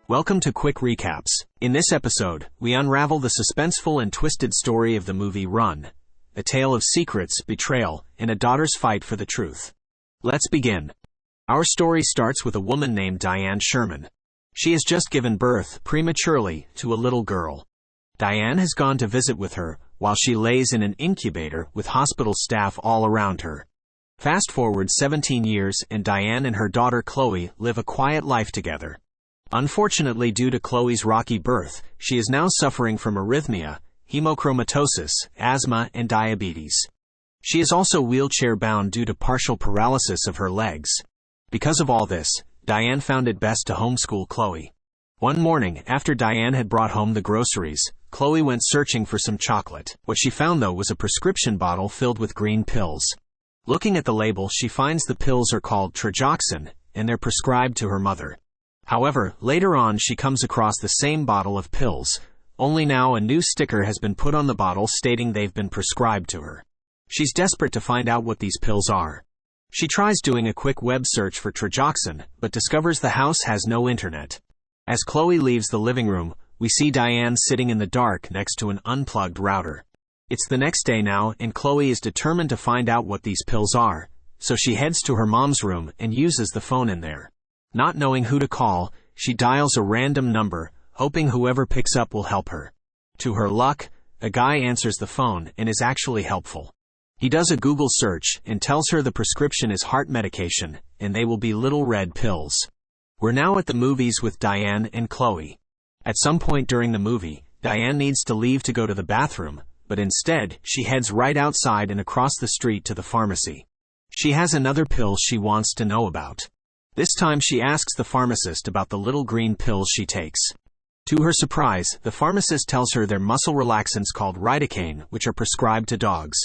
Welcome to Quick Recaps. In this episode, we unravel the suspenseful and twisted story of the movie Run, a tale of secrets, betrayal, and a daughter's fight for the truth. Let's begin. Our story starts with a woman named Diane Sherman. She has just given birth, prematurely, to a little girl. Diane has gone to visit with her, while she lays in an incubator with hospital staff all around her. Fast forward 17 years and Diane and her daughter Chloe live a quiet life together. Unfortunately, due to Chloe's rocky birth, she is now suffering from arrhythmia, hemochromatosis, asthma, and diabetes. She is also wheelchair-bound due to partial paralysis of her legs. Because of all this, Diane found it best to homeschool Chloe. One morning, after Diane had brought home the groceries, Chloe went searching for some chocolate. What she found, though, was a prescription bottle filled with green pills. Looking at the label, she finds the pills are called Trajoxin, and they're prescribed to her mother. However, later on she comes across the same bottle of pills, only now a new sticker has been put on the bottle stating they've been prescribed to her. She's desperate to find out what these pills are. She tries doing a quick web search for Trajoxin, but discovers the house has no internet. As Chloe leaves the living room, we see Diane sitting in the dark next to an unplugged router. It's the next day now, and Chloe is determined to find out what these pills are, so she heads to her mom's room and uses the phone in there. Not knowing who to call, she dials a random number, hoping whoever picks up will help her. To her luck, a guy answers the phone and is actually helpful. He does a Google search and tells her the prescription is heart medication, and they will be little red pills. We're now at the movies with Diane and Chloe. At some point during the movie, Diane needs to leave to go to the bathroom, but instead, she heads right outside and across the street to the pharmacy. She has another pill she wants to know about. This time she asks the pharmacist about the little green pills she takes. To her surprise, the pharmacist tells her they're muscle relaxants called Lidocaine, which are prescribed to dogs.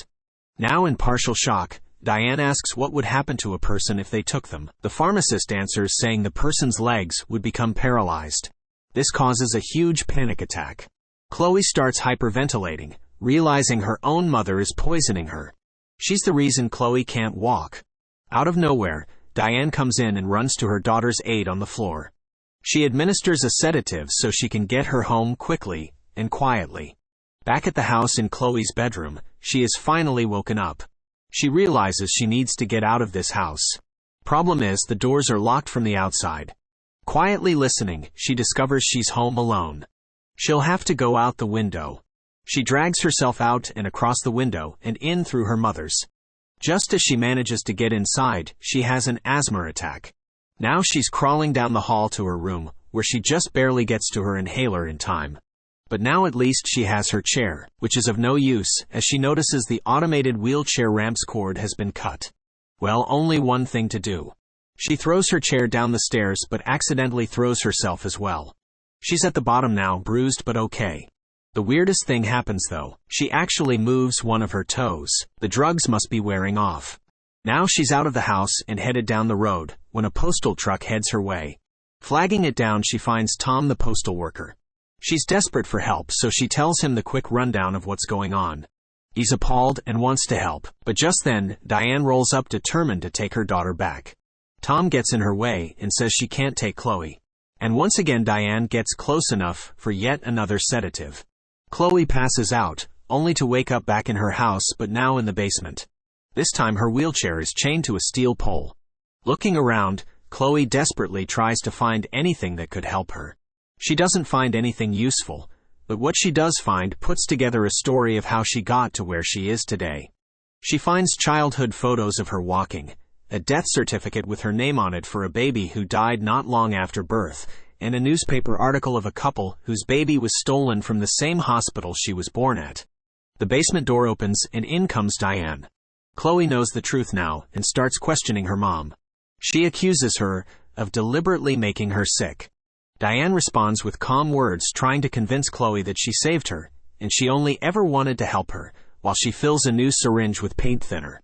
Now in partial shock, Diane asks what would happen to a person if they took them. The pharmacist answers saying the person's legs would become paralyzed. This causes a huge panic attack. Chloe starts hyperventilating, realizing her own mother is poisoning her. She's the reason Chloe can't walk. Out of nowhere, Diane comes in and runs to her daughter's aid on the floor. She administers a sedative so she can get her home quickly and quietly. Back at the house in Chloe's bedroom, she is finally woken up. She realizes she needs to get out of this house. Problem is, the doors are locked from the outside. Quietly listening, she discovers she's home alone. She'll have to go out the window. She drags herself out and across the window and in through her mother's. Just as she manages to get inside, she has an asthma attack. Now she's crawling down the hall to her room, where she just barely gets to her inhaler in time. But now at least she has her chair, which is of no use, as she notices the automated wheelchair ramp's cord has been cut. Well, only one thing to do. She throws her chair down the stairs but accidentally throws herself as well. She's at the bottom now, bruised but okay. The weirdest thing happens though. She actually moves one of her toes. The drugs must be wearing off. Now she's out of the house and headed down the road, when a postal truck heads her way. Flagging it down, she finds Tom, the postal worker. She's desperate for help, so she tells him the quick rundown of what's going on. He's appalled and wants to help, but just then, Diane rolls up determined to take her daughter back. Tom gets in her way and says she can't take Chloe. And once again Diane gets close enough for yet another sedative. Chloe passes out, only to wake up back in her house but now in the basement. This time her wheelchair is chained to a steel pole. Looking around, Chloe desperately tries to find anything that could help her. She doesn't find anything useful, but what she does find puts together a story of how she got to where she is today. She finds childhood photos of her walking, a death certificate with her name on it for a baby who died not long after birth, and a newspaper article of a couple whose baby was stolen from the same hospital she was born at. The basement door opens and in comes Diane. Chloe knows the truth now and starts questioning her mom. She accuses her of deliberately making her sick. Diane responds with calm words, trying to convince Chloe that she saved her, and she only ever wanted to help her, while she fills a new syringe with paint thinner.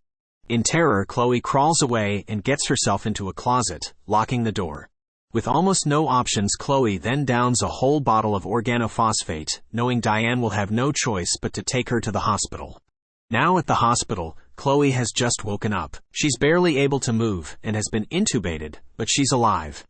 In terror, Chloe crawls away and gets herself into a closet, locking the door. With almost no options, Chloe then downs a whole bottle of organophosphate, knowing Diane will have no choice but to take her to the hospital. Now at the hospital, Chloe has just woken up. She's barely able to move and has been intubated, but she's alive.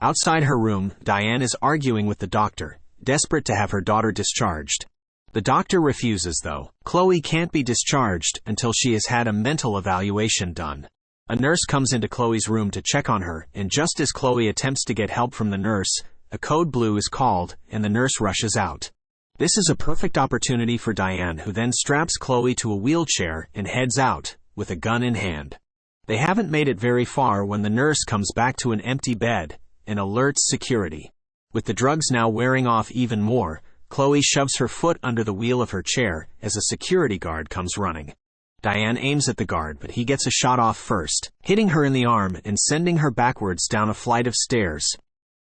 Outside her room, Diane is arguing with the doctor, desperate to have her daughter discharged. The doctor refuses though. Chloe can't be discharged until she has had a mental evaluation done. A nurse comes into Chloe's room to check on her, and just as Chloe attempts to get help from the nurse, a code blue is called, and the nurse rushes out. This is a perfect opportunity for Diane, who then straps Chloe to a wheelchair and heads out, with a gun in hand. They haven't made it very far when the nurse comes back to an empty bed and alerts security. With the drugs now wearing off even more, Chloe shoves her foot under the wheel of her chair as a security guard comes running. Diane aims at the guard, but he gets a shot off first, hitting her in the arm and sending her backwards down a flight of stairs.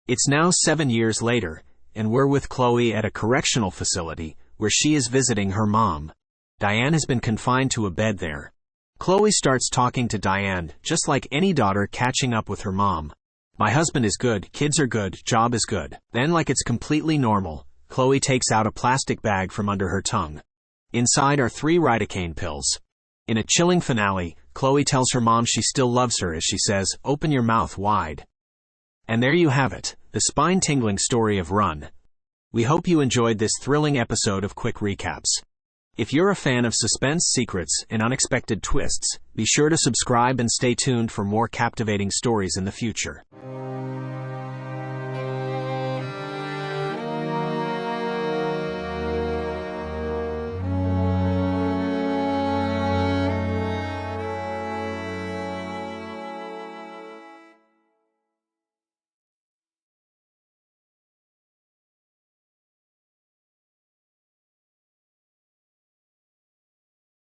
It's now 7 years later, and we're with Chloe at a correctional facility where she is visiting her mom. Diane has been confined to a bed there. Chloe starts talking to Diane, just like any daughter catching up with her mom. My husband is good, kids are good, job is good. Then, like it's completely normal, Chloe takes out a plastic bag from under her tongue. Inside are 3 Lidocaine pills. In a chilling finale, Chloe tells her mom she still loves her as she says, "Open your mouth wide." And there you have it, the spine-tingling story of Run. We hope you enjoyed this thrilling episode of Quick Recaps. If you're a fan of suspense, secrets, and unexpected twists, be sure to subscribe and stay tuned for more captivating stories in the future.